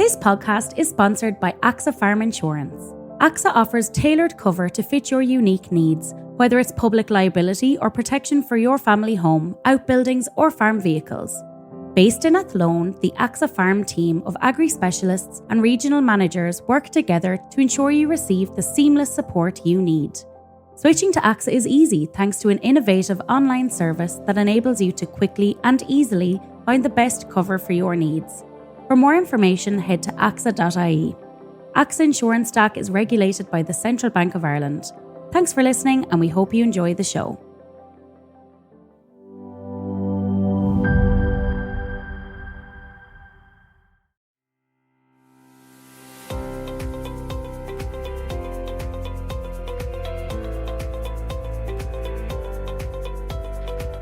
This podcast is sponsored by AXA Farm Insurance. AXA offers tailored cover to fit your unique needs, whether it's public liability or protection for your family home, outbuildings or farm vehicles. Based in Athlone, the AXA Farm team of agri-specialists and regional managers work together to ensure you receive the seamless support you need. Switching to AXA is easy thanks to an innovative online service that enables you to quickly and easily find the best cover for your needs. For more information, head to axa.ie. AXA Insurance Stack is regulated by the Central Bank of Ireland. Thanks for listening, and we hope you enjoy the show.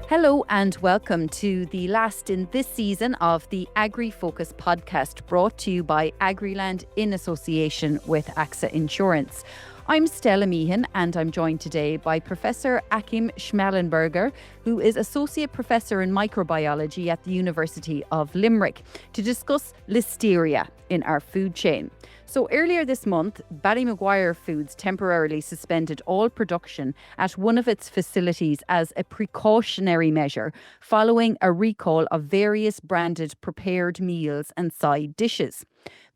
Hello and welcome to the last in this season of the Agri-Focus podcast, brought to you by Agriland in association with AXA Insurance. I'm Stella Meehan and I'm joined today by Professor Achim Schmellenberger, who is Associate Professor in Microbiology at the University of Limerick, to discuss Listeria in our food chain. So earlier this month, Ballymaguire Foods temporarily suspended all production at one of its facilities as a precautionary measure following a recall of various branded prepared meals and side dishes.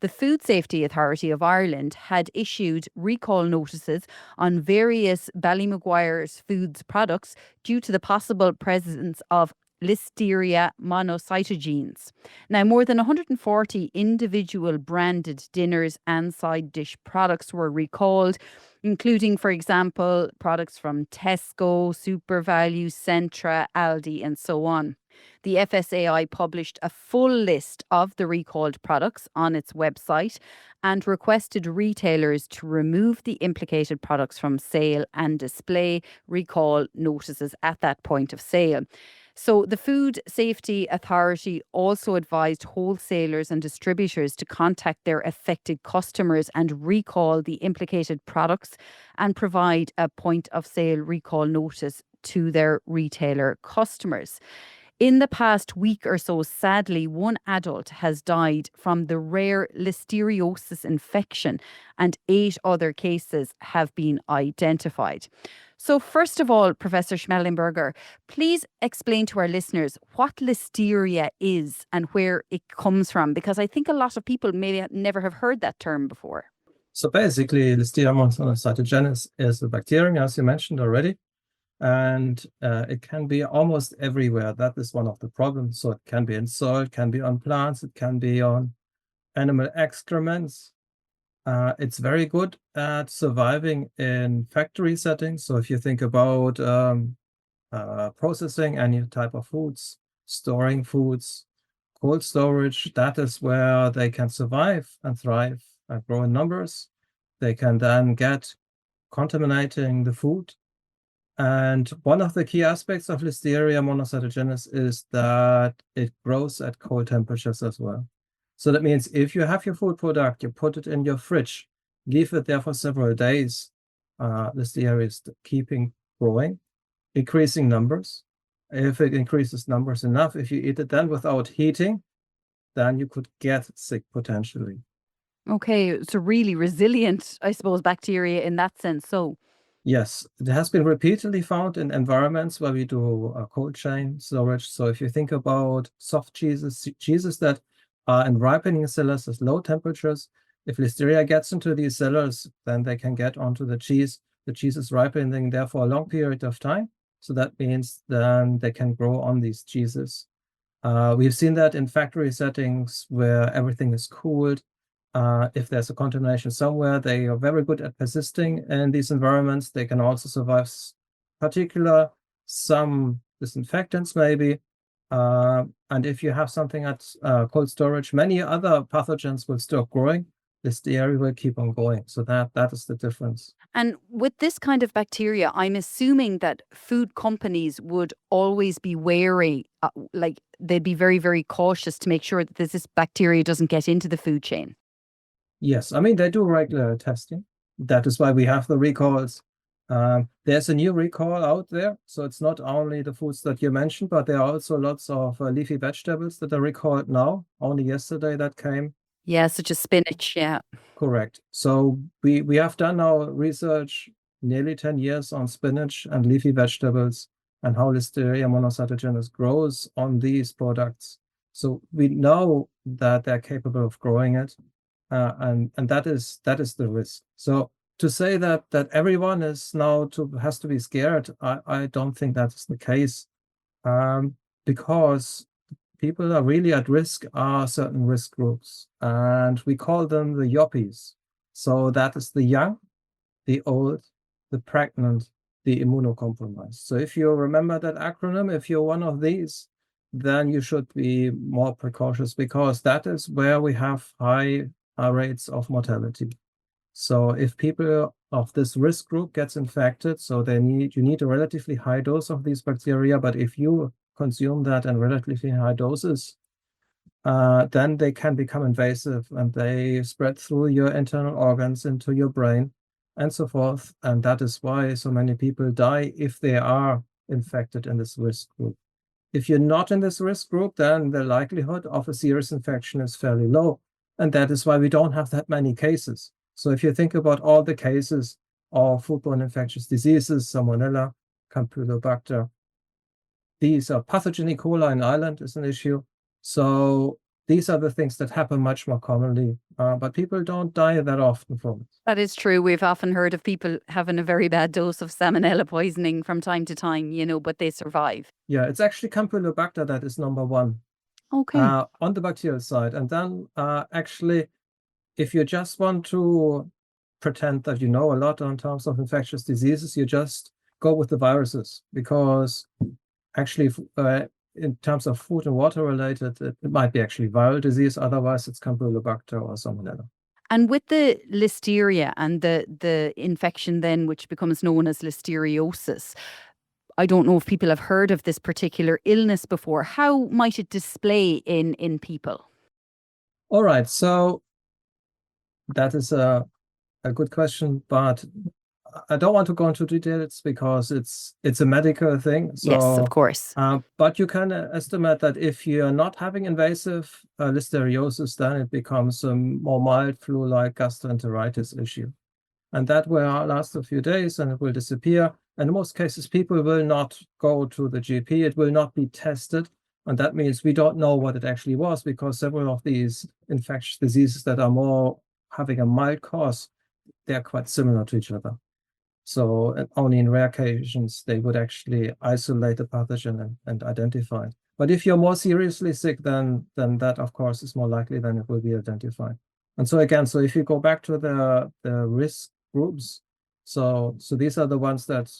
The Food Safety Authority of Ireland had issued recall notices on various Ballymaguire's Foods products due to the possible presence of Listeria monocytogenes. Now, more than 140 individual branded dinners and side dish products were recalled, including, for example, products from Tesco, SuperValu, Centra, Aldi, and so on. The FSAI published a full list of the recalled products on its website and requested retailers to remove the implicated products from sale and display recall notices at that point of sale. So the Food Safety Authority also advised wholesalers and distributors to contact their affected customers and recall the implicated products and provide a point of sale recall notice to their retailer customers. In the past week or so, sadly, one adult has died from the rare listeriosis infection and 8 other cases have been identified. So first of all, Professor Schmellenberger, please explain to our listeners what Listeria is and where it comes from, because I think a lot of people maybe never have heard that term before. So basically, Listeria monocytogenes is a bacterium, as you mentioned already, and it can be almost everywhere. That is one of the problems. So it can be in soil, it can be on plants, it can be on animal excrements. It's very good at surviving in factory settings. So if you think about processing any type of foods, storing foods, cold storage, that is where they can survive and thrive and grow in numbers. They can then get contaminating the food. And one of the key aspects of Listeria monocytogenes is that it grows at cold temperatures as well. So that means if you have your food product, you put it in your fridge, leave it there for several days, Listeria is keeping growing, increasing numbers. If it increases numbers enough, if you eat it then without heating, then you could get sick potentially. Okay, it's a really resilient, I suppose, bacteria in that sense. So yes, it has been repeatedly found in environments where we do cold chain storage. So if you think about soft cheeses, cheeses that are in ripening cellars at low temperatures, if Listeria gets into these cellars, then they can get onto the cheese. The cheese is ripening there for a long period of time. So that means then they can grow on these cheeses. We've seen that in factory settings where everything is cooled. If there's a contamination somewhere, they are very good at persisting in these environments. They can also survive some disinfectants maybe. And if you have something at cold storage, many other pathogens will stop growing. Listeria will keep on going. So that is the difference. And with this kind of bacteria, I'm assuming that food companies would always be wary, they'd be very, very cautious to make sure that this bacteria doesn't get into the food chain. Yes, I mean, they do regular testing. That is why we have the recalls. There's a new recall out there. So it's not only the foods that you mentioned, but there are also lots of leafy vegetables that are recalled now. Only yesterday that came. Yeah, such as spinach. Yeah. Correct. So we have done our research nearly 10 years on spinach and leafy vegetables and how Listeria monocytogenes grows on these products. So we know that they're capable of growing it, and that is the risk. So to say that everyone is now has to be scared, I don't think that is the case, because people are really at risk are certain risk groups, and we call them the yuppies. So that is the young, the old, the pregnant, the immunocompromised. So if you remember that acronym, if you're one of these, then you should be more precautious, because that is where we have high rates of mortality. So if people of this risk group gets infected, so you need a relatively high dose of these bacteria, but if you consume that in relatively high doses, then they can become invasive and they spread through your internal organs into your brain and so forth. And that is why so many people die if they are infected in this risk group. If you're not in this risk group, then the likelihood of a serious infection is fairly low. And that is why we don't have that many cases. So if you think about all the cases of foodborne infectious diseases, Salmonella, Campylobacter, these are pathogen E. coli in Ireland is an issue. So these are the things that happen much more commonly, but people don't die that often from it. That is true. We've often heard of people having a very bad dose of salmonella poisoning from time to time, but they survive. Yeah, it's actually Campylobacter that is number one. Okay. On the bacterial side. And then actually, if you just want to pretend that you know a lot in terms of infectious diseases, you just go with the viruses, because actually in terms of food and water related, it might be actually viral disease. Otherwise, it's Campylobacter or Salmonella. And with the listeria and the infection then, which becomes known as listeriosis, I don't know if people have heard of this particular illness before. How might it display in people? All right, so that is a good question, but I don't want to go into details because it's a medical thing. So, yes, of course. But you can estimate that if you're not having invasive listeriosis, then it becomes a more mild flu-like gastroenteritis issue. And that will last a few days and it will disappear. And in most cases, people will not go to the GP. It will not be tested. And that means we don't know what it actually was, because several of these infectious diseases that are more having a mild cause, they're quite similar to each other. So only in rare occasions, they would actually isolate the pathogen and identify it. But if you're more seriously sick, then that, of course, is more likely than it will be identified. And so again, so if you go back to the risk groups, so these are the ones that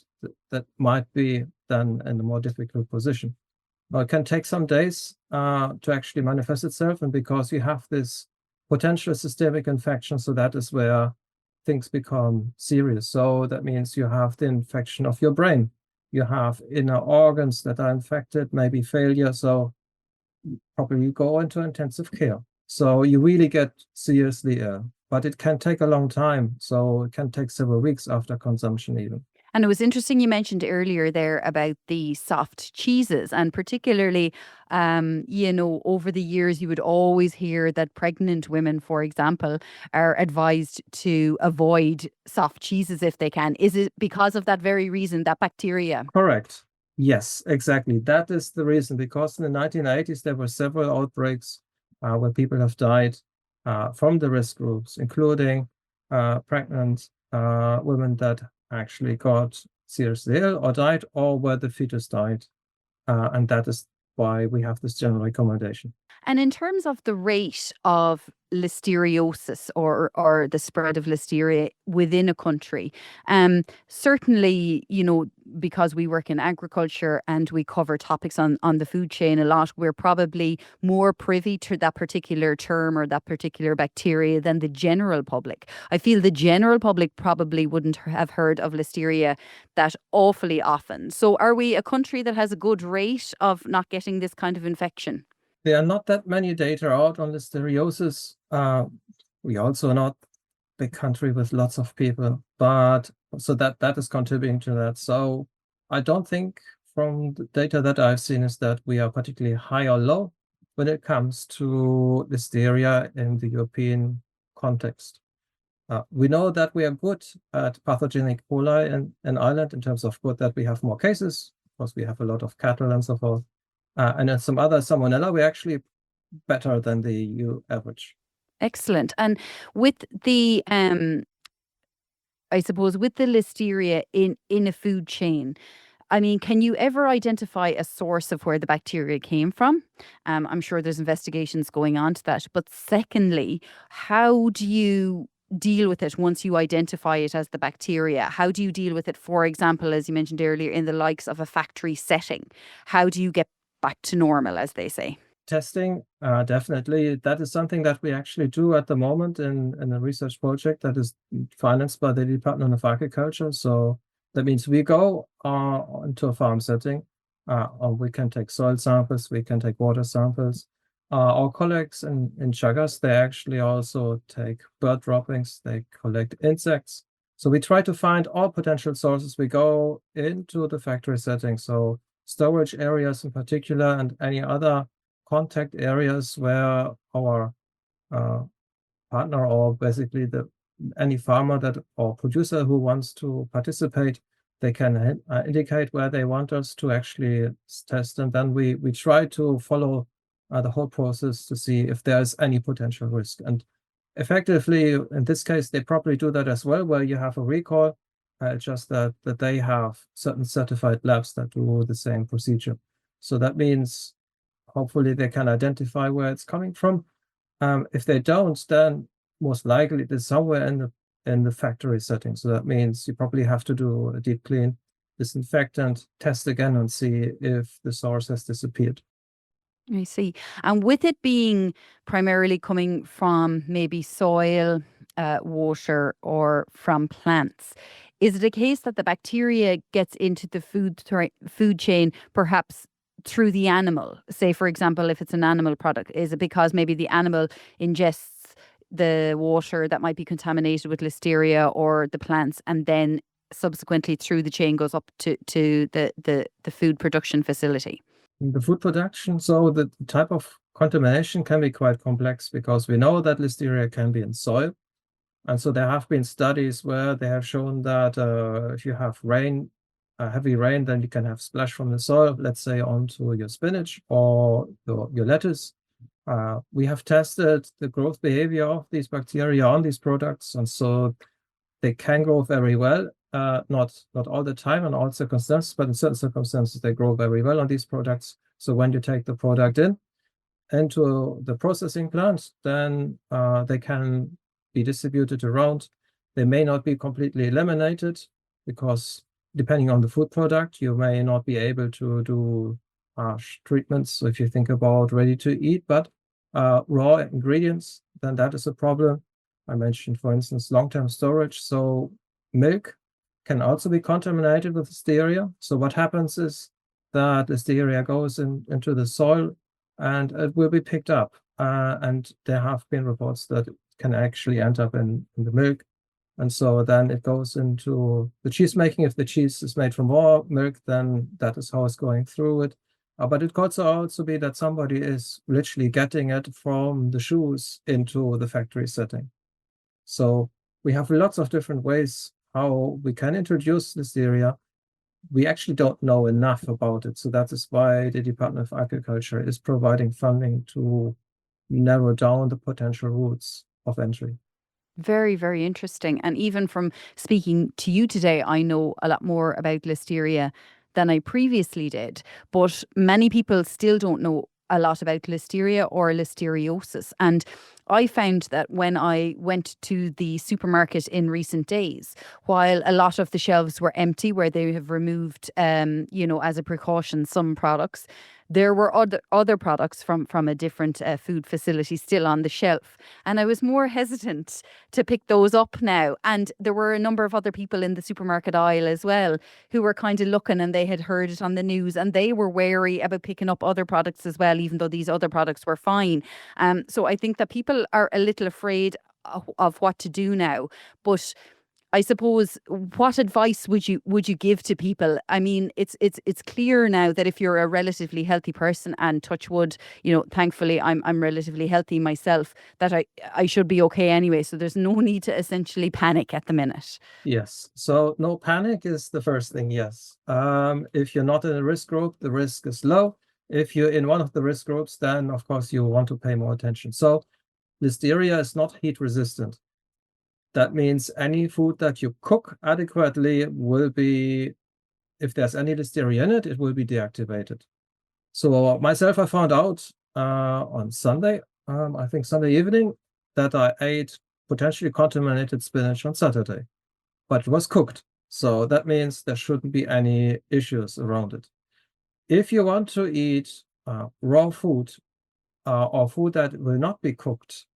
might be then in a more difficult position. Now, it can take some days to actually manifest itself, and because you have this potential systemic infection, so that is where things become serious. So that means you have the infection of your brain, you have inner organs that are infected, maybe failure, so probably you go into intensive care. So you really get seriously ill, but it can take a long time. So it can take several weeks after consumption even. And it was interesting you mentioned earlier there about the soft cheeses, and particularly, over the years, you would always hear that pregnant women, for example, are advised to avoid soft cheeses if they can. Is it because of that very reason, that bacteria? Correct. Yes, exactly. That is the reason, because in the 1980s, there were several outbreaks where people have died from the risk groups, including pregnant women that actually got seriously ill or died, or where the fetus died. And that is why we have this general recommendation. And in terms of the rate of listeriosis or the spread of listeria within a country, certainly, because we work in agriculture and we cover topics on the food chain a lot, we're probably more privy to that particular term or that particular bacteria than the general public. I feel the general public probably wouldn't have heard of listeria that awfully often. So are we a country that has a good rate of not getting this kind of infection? There are not that many data out on listeriosis. We also are not a big country with lots of people, but so that is contributing to that. So I don't think from the data that I've seen is that we are particularly high or low. when it comes to Listeria in the European context. We know that we are good at pathogenic coli in Ireland in terms of good that we have more cases, because we have a lot of cattle and so forth. And in some other salmonella, we're actually better than the EU average. Excellent. And with the I suppose with the Listeria in a food chain, I mean, can you ever identify a source of where the bacteria came from? I'm sure there's investigations going on to that. But secondly, how do you deal with it once you identify it as the bacteria? How do you deal with it, for example, as you mentioned earlier, in the likes of a factory setting? How do you get back to normal, as they say? Testing, definitely. That is something that we actually do at the moment in a research project that is financed by the Department of Agriculture. So that means we go into a farm setting, or we can take soil samples, we can take water samples. Our colleagues in Chagas, they actually also take bird droppings, they collect insects. So we try to find all potential sources. We go into the factory setting, so storage areas in particular, and any other contact areas where our partner, or basically any farmer that or producer who wants to participate, they can indicate where they want us to actually test, and then we try to follow the whole process to see if there's any potential risk. And effectively, in this case, they probably do that as well, where you have a recall, just that they have certain certified labs that do the same procedure. So that means hopefully they can identify where it's coming from. If they don't, then most likely it is somewhere in the factory setting. So that means you probably have to do a deep clean, disinfectant, test again, and see if the source has disappeared. I see. And with it being primarily coming from maybe soil, water, or from plants, is it a case that the bacteria gets into the food chain perhaps through the animal? Say, for example, if it's an animal product, is it because maybe the animal ingests the water that might be contaminated with Listeria, or the plants, and then subsequently through the chain goes up to the food production facility? The food production, so the type of contamination can be quite complex, because we know that Listeria can be in soil. And so there have been studies where they have shown that if you have rain, heavy rain, then you can have splash from the soil, let's say onto your spinach or your lettuce. We have tested the growth behavior of these bacteria on these products, and so they can grow very well. Not all the time in all circumstances, but in certain circumstances they grow very well on these products. So when you take the product into the processing plant, then they can be distributed around. They may not be completely eliminated, because depending on the food product, you may not be able to do harsh treatments. So if you think about ready to eat, but raw ingredients, then that is a problem. I mentioned, for instance, long-term storage. So milk can also be contaminated with Listeria. So what happens is that Listeria goes into the soil and it will be picked up. And there have been reports that it can actually end up in the milk. And so then it goes into the cheese making. If the cheese is made from raw milk, then that is how it's going through it. But it could also be that somebody is literally getting it from the shoes into the factory setting. So we have lots of different ways how we can introduce Listeria. We actually don't know enough about it. So that is why the Department of Agriculture is providing funding to narrow down the potential routes of entry. Very, very interesting. And even from speaking to you today, I know a lot more about Listeria than I previously did. But many people still don't know a lot about Listeria or listeriosis. And I found that when I went to the supermarket in recent days, while a lot of the shelves were empty, where they have removed, as a precaution, some products, there were other products from a different food facility still on the shelf. And I was more hesitant to pick those up now. And there were a number of other people in the supermarket aisle as well who were kind of looking, and they had heard it on the news, and they were wary about picking up other products as well, even though these other products were fine. So I think that people are a little afraid of what to do now. But I suppose, what advice would you give to people? I mean, it's clear now that if you're a relatively healthy person, and touch wood, thankfully I'm relatively healthy myself, that I should be okay anyway. So there's no need to essentially panic at the minute. Yes. So no panic is the first thing. Yes. If you're not in a risk group, the risk is low. If you're in one of the risk groups, then of course you want to pay more attention. So Listeria is not heat resistant. That means any food that you cook adequately will be, if there's any Listeria in it, it will be deactivated. So myself, I found out on Sunday, I think Sunday evening, that I ate potentially contaminated spinach on Saturday, but it was cooked. So that means there shouldn't be any issues around it. If you want to eat raw food or food that will not be cooked,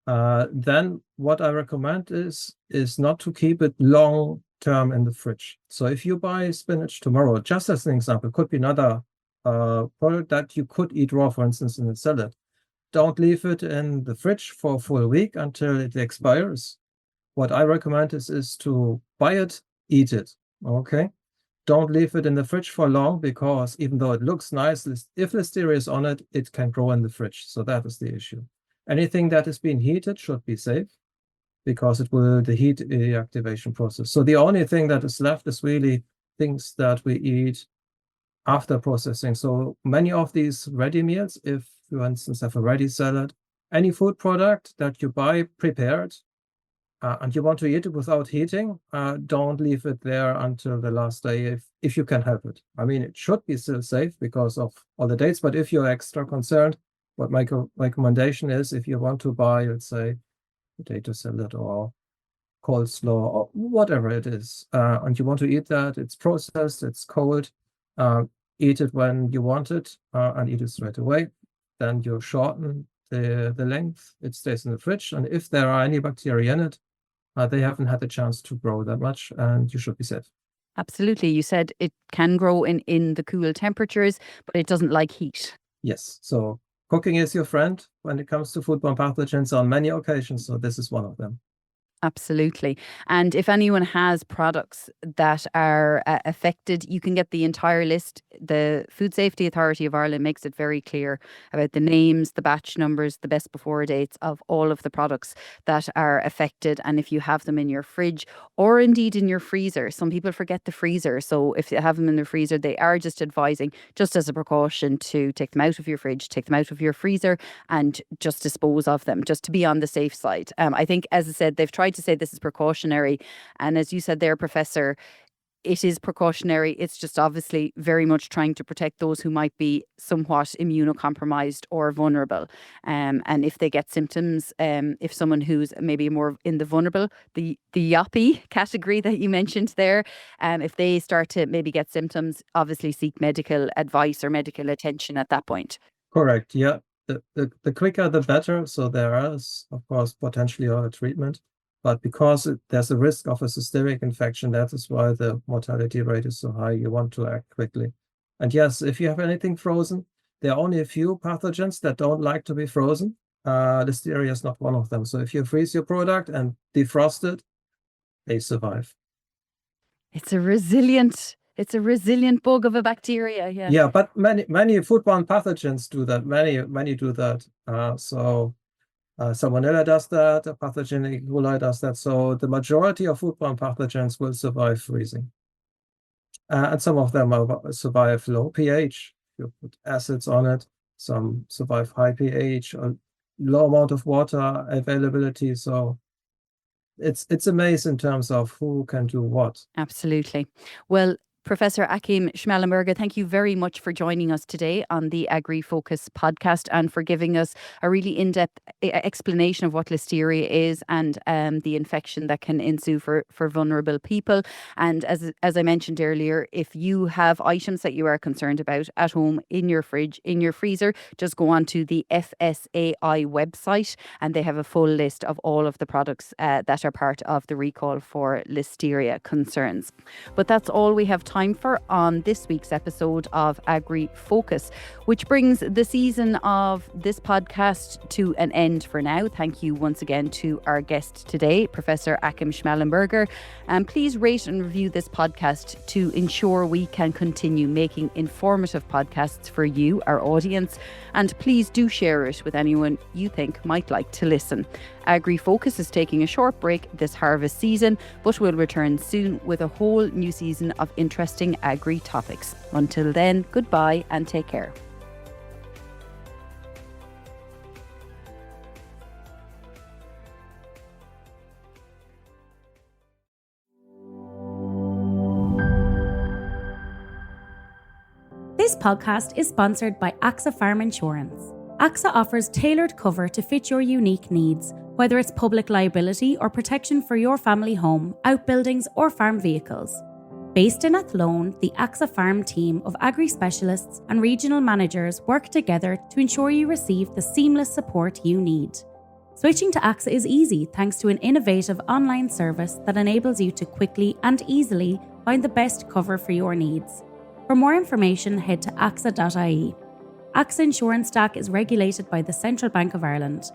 then what I recommend is not to keep it long term in the fridge. So if you buy spinach tomorrow, just as an example, could be another product that you could eat raw, for instance, in a salad. Don't leave it in the fridge for a full week until it expires. What I recommend is to buy it, eat it. Okay. Don't leave it in the fridge for long, because even though it looks nice, if Listeria is on it, it can grow in the fridge. So that is the issue. Anything that is being heated should be safe, because it will heat the activation process. So the only thing that is left is really things that we eat after processing. So many of these ready meals, if you, for instance, have a ready salad, any food product that you buy prepared, and you want to eat it without heating, don't leave it there until the last day if you can help it. I mean, it should be still safe because of all the dates, but if you're extra concerned, what my recommendation is, if you want to buy, let's say, potato salad or coleslaw or whatever it is, and you want to eat that, it's processed, it's cold, eat it when you want it, and eat it straight away. Then you shorten the length, it stays in the fridge, and if there are any bacteria in it, they haven't had the chance to grow that much, and you should be safe. Absolutely. You said it can grow in the cool temperatures, but it doesn't like heat. Yes. So cooking is your friend when it comes to foodborne pathogens on many occasions. So this is one of them. Absolutely. And if anyone has products that are affected, you can get the entire list. The Food Safety Authority of Ireland makes it very clear about the names, the batch numbers, the best before dates of all of the products that are affected. And if you have them in your fridge or indeed in your freezer, some people forget the freezer. So if you have them in the freezer, they are just advising, just as a precaution, to take them out of your fridge, take them out of your freezer, and just dispose of them, just to be on the safe side. I think, as I said, they've tried to say this is precautionary. And as you said there, Professor, it is precautionary. It's just obviously very much trying to protect those who might be somewhat immunocompromised or vulnerable. And if they get symptoms, if someone who's maybe more in the vulnerable, the yuppie category that you mentioned there, if they start to maybe get symptoms, obviously seek medical advice or medical attention at that point. Correct. Yeah. The quicker, the better. So there is, of course, potentially a treatment. But because there's a risk of a systemic infection, that is why the mortality rate is so high. You want to act quickly. And yes, if you have anything frozen, there are only a few pathogens that don't like to be frozen. Listeria is not one of them. So if you freeze your product and defrost it, they survive. It's a resilient bug of a bacteria. Yeah. Yeah, but many foodborne pathogens do that. Many do that. Salmonella does that, pathogenic E. coli does that. So the majority of foodborne pathogens will survive freezing. And some of them survive low pH. You put acids on it. Some survive high pH, or low amount of water availability. So it's a maze in terms of who can do what. Absolutely. Well, Professor Achim Schmellenberger, thank you very much for joining us today on the AgriFocus podcast and for giving us a really in-depth explanation of what Listeria is and the infection that can ensue for vulnerable people. And as I mentioned earlier, if you have items that you are concerned about at home, in your fridge, in your freezer, just go on to the FSAI website and they have a full list of all of the products that are part of the recall for Listeria concerns. But that's all we have time for on this week's episode of Agri Focus, which brings the season of this podcast to an end for now. Thank you once again to our guest today, Professor Achim Schmallenberger. And please rate and review this podcast to ensure we can continue making informative podcasts for you, our audience. And please do share it with anyone you think might like to listen. Agri Focus is taking a short break this harvest season, but will return soon with a whole new season of interesting agri topics. Until then, goodbye and take care. This podcast is sponsored by AXA Farm Insurance. AXA offers tailored cover to fit your unique needs, whether it's public liability or protection for your family home, outbuildings or farm vehicles. Based in Athlone, the AXA Farm team of agri-specialists and regional managers work together to ensure you receive the seamless support you need. Switching to AXA is easy thanks to an innovative online service that enables you to quickly and easily find the best cover for your needs. For more information, head to axa.ie. AXA Insurance Stack is regulated by the Central Bank of Ireland.